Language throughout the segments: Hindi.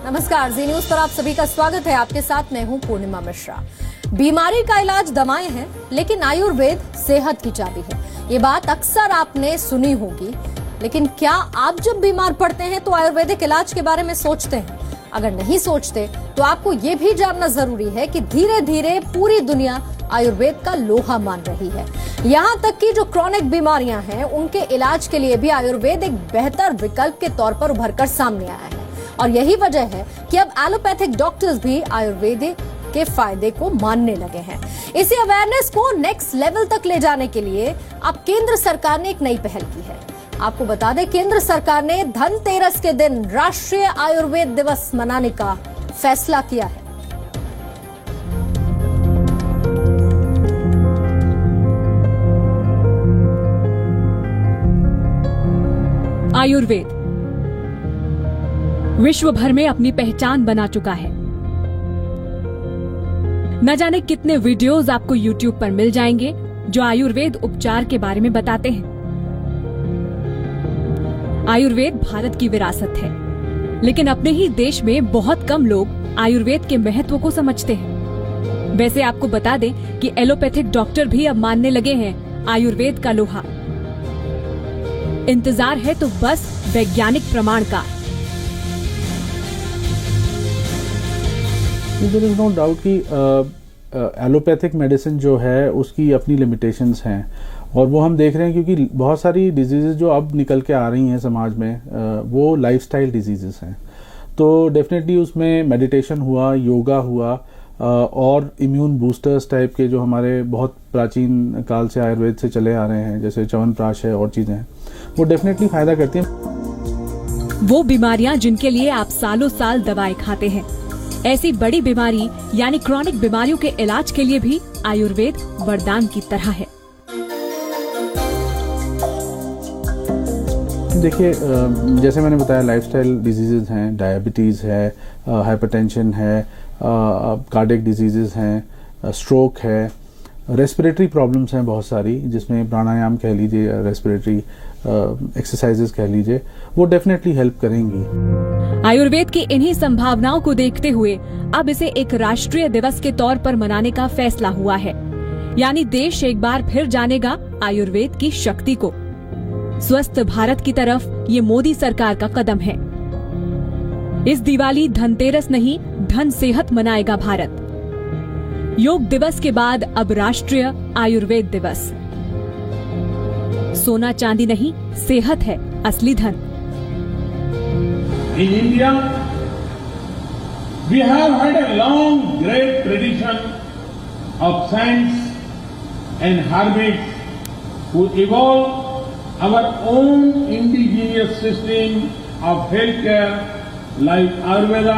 नमस्कार, जी न्यूज पर आप सभी का स्वागत है। आपके साथ मैं हूं पूर्णिमा मिश्रा। बीमारी का इलाज दवाएं हैं, लेकिन आयुर्वेद सेहत की चाबी है। ये बात अक्सर आपने सुनी होगी, लेकिन क्या आप जब बीमार पड़ते हैं तो आयुर्वेदिक इलाज के बारे में सोचते हैं? अगर नहीं सोचते तो आपको ये भी जानना जरूरी है कि धीरे धीरे पूरी दुनिया आयुर्वेद का लोहा मान रही है। यहाँ तक कि जो क्रॉनिक बीमारियां हैं, उनके इलाज के लिए भी आयुर्वेद एक बेहतर विकल्प के तौर पर उभरकर सामने आया है। और यही वजह है कि अब एलोपैथिक डॉक्टर्स भी आयुर्वेदिक के फायदे को मानने लगे हैं। इसी अवेयरनेस को नेक्स्ट लेवल तक ले जाने के लिए अब केंद्र सरकार ने एक नई पहल की है। आपको बता दें, केंद्र सरकार ने धनतेरस के दिन राष्ट्रीय आयुर्वेद दिवस मनाने का फैसला किया है। आयुर्वेद विश्व भर में अपनी पहचान बना चुका है। न जाने कितने वीडियोस आपको YouTube पर मिल जाएंगे जो आयुर्वेद उपचार के बारे में बताते हैं। आयुर्वेद भारत की विरासत है, लेकिन अपने ही देश में बहुत कम लोग आयुर्वेद के महत्व को समझते हैं। वैसे आपको बता दें कि एलोपैथिक डॉक्टर भी अब मानने लगे हैं आयुर्वेद का लोहा। इंतजार है तो बस वैज्ञानिक प्रमाण का। देयर इज नो डाउट कि एलोपैथिक मेडिसिन जो है उसकी अपनी लिमिटेशंस हैं, और वो हम देख रहे हैं क्योंकि बहुत सारी डिजीजेज जो अब निकल के आ रही हैं समाज में, वो लाइफस्टाइल डिजीजेस हैं। तो डेफिनेटली उसमें मेडिटेशन हुआ, योगा हुआ, और इम्यून बूस्टर्स टाइप के जो हमारे बहुत प्राचीन काल से आयुर्वेद से चले आ रहे हैं, जैसे च्यवनप्राश है और चीजें हैं, वो डेफिनेटली फायदा करती हैं। वो बीमारियां जिनके लिए आप सालों साल दवाएं खाते हैं, ऐसी बड़ी बीमारी यानी क्रॉनिक बीमारियों के इलाज के लिए भी आयुर्वेद वरदान की तरह है। देखिए, जैसे मैंने बताया, लाइफस्टाइल डिजीजेज हैं, डायबिटीज़ है, हाइपरटेंशन है, कार्डियक डिजीजेज हैं, स्ट्रोक है, रेस्पिरेटरी प्रॉब्लम्स हैं बहुत सारी, जिसमें प्राणायाम कह लीजिए, रेस्पिरेटरी एक्सरसाइजेज कह लीजिए, वो डेफिनेटली हेल्प करेंगी। आयुर्वेद की इन्हीं संभावनाओं को देखते हुए अब इसे एक राष्ट्रीय दिवस के तौर पर मनाने का फैसला हुआ है। यानी देश एक बार फिर जानेगा आयुर्वेद की शक्ति को। स्वस्थ भारत की तरफ ये मोदी सरकार का कदम है। इस दिवाली धनतेरस नहीं, धन सेहत मनाएगा भारत। योग दिवस के बाद अब राष्ट्रीय आयुर्वेद दिवस। सोना चांदी नहीं, सेहत है असली धन। In India, we have had a long, great tradition of science and hermits who evolved our own indigenous system of healthcare like Ayurveda.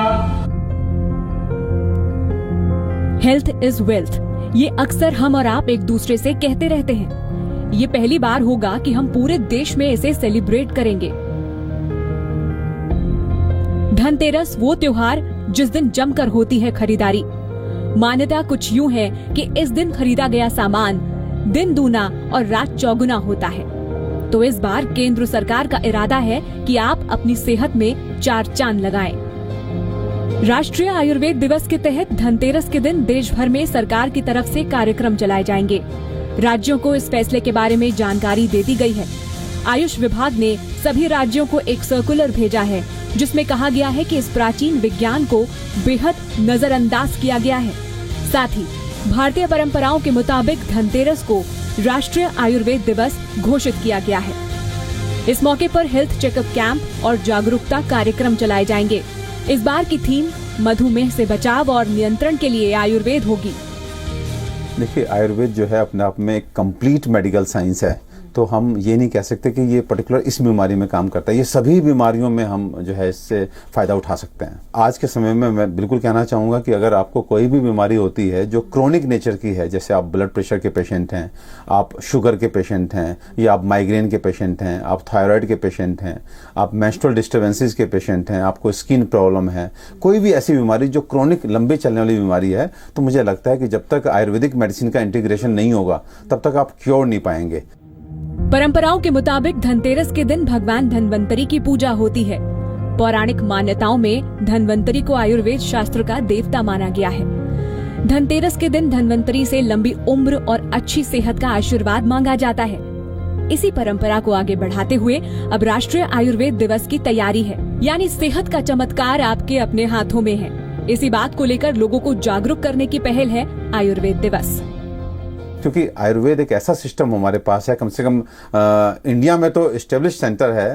Health is wealth, ये अक्सर हम और आप एक दूसरे से कहते रहते हैं। ये पहली बार होगा कि हम पूरे देश में इसे सेलिब्रेट करेंगे। धनतेरस वो त्योहार जिस दिन जमकर होती है खरीदारी। मान्यता कुछ यूं है कि इस दिन खरीदा गया सामान दिन दूना और रात चौगुना होता है। तो इस बार केंद्र सरकार का इरादा है कि आप अपनी सेहत में 4 चांद लगाएं। राष्ट्रीय आयुर्वेद दिवस के तहत धनतेरस के दिन देश भर में सरकार की तरफ से कार्यक्रम चलाए जाएंगे। राज्यों को इस फैसले के बारे में जानकारी दे दी गई है। आयुष विभाग ने सभी राज्यों को एक सर्कुलर भेजा है, जिसमें कहा गया है कि इस प्राचीन विज्ञान को बेहद नजरअंदाज किया गया है। साथ ही भारतीय परंपराओं के मुताबिक धनतेरस को राष्ट्रीय आयुर्वेद दिवस घोषित किया गया है। इस मौके पर हेल्थ चेकअप कैंप और जागरूकता कार्यक्रम चलाए जाएंगे। इस बार की थीम मधुमेह से बचाव और नियंत्रण के लिए आयुर्वेद होगी। देखिए, आयुर्वेद जो है अपने आप में एक कंप्लीट मेडिकल साइंस है, तो हम ये नहीं कह सकते कि ये पर्टिकुलर इस बीमारी में काम करता है। ये सभी बीमारियों में हम जो है इससे फायदा उठा सकते हैं। आज के समय में मैं बिल्कुल कहना चाहूँगा कि अगर आपको कोई भी बीमारी होती है जो क्रोनिक नेचर की है, जैसे आप ब्लड प्रेशर के पेशेंट हैं, आप शुगर के पेशेंट हैं, या आप माइग्रेन के पेशेंट हैं, आप थायराइड के पेशेंट हैं, आप मेंस्ट्रुअल डिस्टर्बेंसेस के पेशेंट हैं, आपको स्किन प्रॉब्लम है, कोई भी ऐसी बीमारी जो क्रोनिक लंबे चलने वाली बीमारी है, तो मुझे लगता है कि जब तक आयुर्वेदिक मेडिसिन का इंटीग्रेशन नहीं होगा तब तक आप क्योर नहीं पाएंगे। परंपराओं के मुताबिक धनतेरस के दिन भगवान धन्वंतरी की पूजा होती है। पौराणिक मान्यताओं में धन्वंतरी को आयुर्वेद शास्त्र का देवता माना गया है। धनतेरस के दिन धन्वंतरी से लंबी उम्र और अच्छी सेहत का आशीर्वाद मांगा जाता है। इसी परंपरा को आगे बढ़ाते हुए अब राष्ट्रीय आयुर्वेद दिवस की तैयारी है, यानी सेहत का चमत्कार आपके अपने हाथों में है। इसी बात को लेकर लोगों को जागरूक करने की पहल है आयुर्वेद दिवस। क्योंकि आयुर्वेद एक ऐसा सिस्टम हमारे पास है, कम से कम इंडिया में तो एस्टेब्लिश सेंटर है,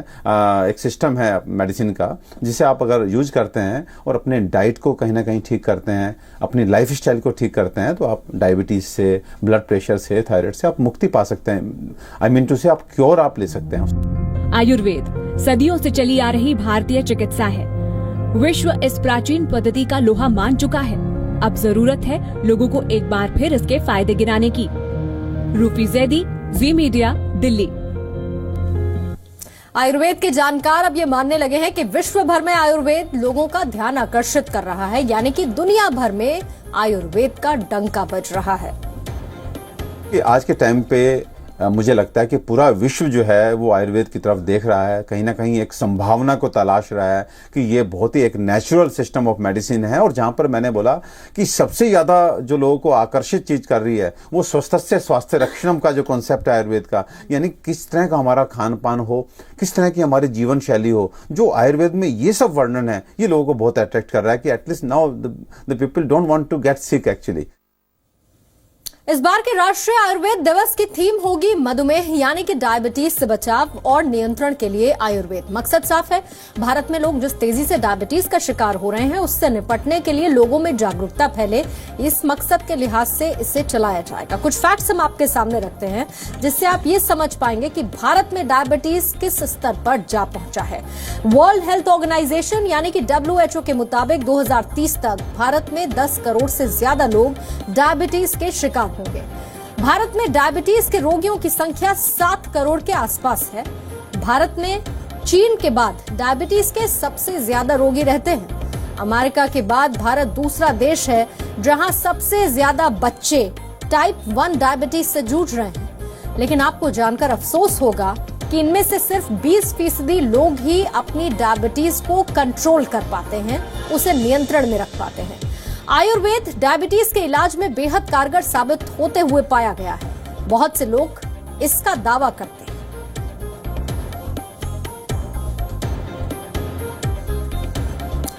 एक सिस्टम है मेडिसिन का, जिसे आप अगर यूज करते हैं और अपने डाइट को कहीं ना कहीं ठीक करते हैं, अपनी लाइफ स्टाइल को ठीक करते हैं, तो आप डायबिटीज से, ब्लड प्रेशर से, थायराइड से आप मुक्ति पा सकते हैं। आई मीन टू से आप क्योर आप ले सकते हैं। आयुर्वेद सदियों से चली आ रही भारतीय चिकित्सा है। विश्व इस प्राचीन पद्धति का लोहा मान चुका है। अब जरूरत है लोगों को एक बार फिर इसके फायदे गिनाने की। रूफी जैदी, जी मीडिया, दिल्ली। आयुर्वेद के जानकार अब ये मानने लगे हैं कि विश्व भर में आयुर्वेद लोगों का ध्यान आकर्षित कर रहा है, यानी कि दुनिया भर में आयुर्वेद का डंका बज रहा है। कि आज के टाइम पे मुझे लगता है कि पूरा विश्व जो है वो आयुर्वेद की तरफ देख रहा है, कहीं ना कहीं एक संभावना को तलाश रहा है कि ये बहुत ही एक नेचुरल सिस्टम ऑफ मेडिसिन है। और जहां पर मैंने बोला कि सबसे ज्यादा जो लोगों को आकर्षित चीज कर रही है वो स्वस्थस्य स्वास्थ्य रक्षणम का जो कॉन्सेप्ट है आयुर्वेद का, यानी किस तरह का हमारा खान पान हो, किस तरह की हमारी जीवन शैली हो, जो आयुर्वेद में ये सब वर्णन है, ये लोगों को बहुत अट्रैक्ट कर रहा है कि at least now the people don't want to get sick actually. इस बार के राष्ट्रीय आयुर्वेद दिवस की थीम होगी मधुमेह, यानी कि डायबिटीज से बचाव और नियंत्रण के लिए आयुर्वेद। मकसद साफ है, भारत में लोग जिस तेजी से डायबिटीज का शिकार हो रहे हैं उससे निपटने के लिए लोगों में जागरूकता फैले, इस मकसद के लिहाज से इसे चलाया जाएगा। कुछ फैक्ट्स हम आपके सामने रखते हैं जिससे आप ये समझ पाएंगे कि भारत में डायबिटीज किस स्तर पर जा पहुंचा है। वर्ल्ड हेल्थ ऑर्गेनाइजेशन यानी कि WHO के मुताबिक 2030 तक भारत में 10 करोड़ से ज्यादा लोग डायबिटीज के शिकार होंगे। भारत में डायबिटीज के रोगियों की संख्या 7 करोड़ के आसपास है। भारत में चीन के बाद डायबिटीज के सबसे ज्यादा रोगी रहते हैं। अमेरिका के बाद भारत दूसरा देश है जहां सबसे ज्यादा बच्चे टाइप 1 डायबिटीज से जूझ रहे हैं। लेकिन आपको जानकर अफसोस होगा कि इनमें से सिर्फ 20% लोग ही अपनी डायबिटीज को कंट्रोल कर पाते हैं, उसे नियंत्रण में रख पाते हैं। आयुर्वेद डायबिटीज के इलाज में बेहद कारगर साबित होते हुए पाया गया है। बहुत से लोग इसका दावा करते हैं।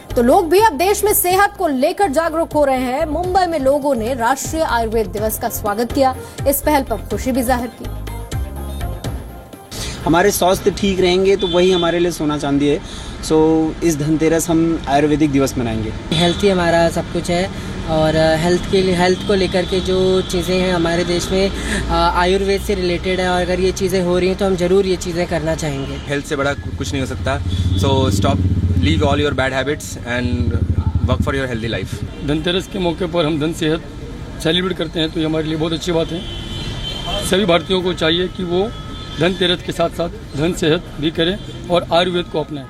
तो लोग भी अब देश में सेहत को लेकर जागरूक हो रहे हैं। मुंबई में लोगों ने राष्ट्रीय आयुर्वेद दिवस का स्वागत किया, इस पहल पर खुशी भी जाहिर की। हमारे स्वास्थ्य ठीक रहेंगे तो वही हमारे लिए सोना चांदी है। सो इस धनतेरस हम आयुर्वेदिक दिवस मनाएंगे। हेल्थ ही हमारा सब कुछ है और हेल्थ को लेकर के जो चीज़ें हैं हमारे देश में आयुर्वेद से रिलेटेड है, और अगर ये चीज़ें हो रही हैं तो हम ज़रूर ये चीज़ें करना चाहेंगे। हेल्थ से बड़ा कुछ नहीं हो सकता। So stop, leave all your bad habits and work for your healthy life. Dhanteras के मौके पर हम धन सेहत सेलिब्रेट करते हैं तो ये हमारे लिए बहुत अच्छी बात है। सभी भारतीयों को चाहिए कि वो धनतेरस के साथ साथ धन सेहत भी करें और आयुर्वेद को अपनाएं।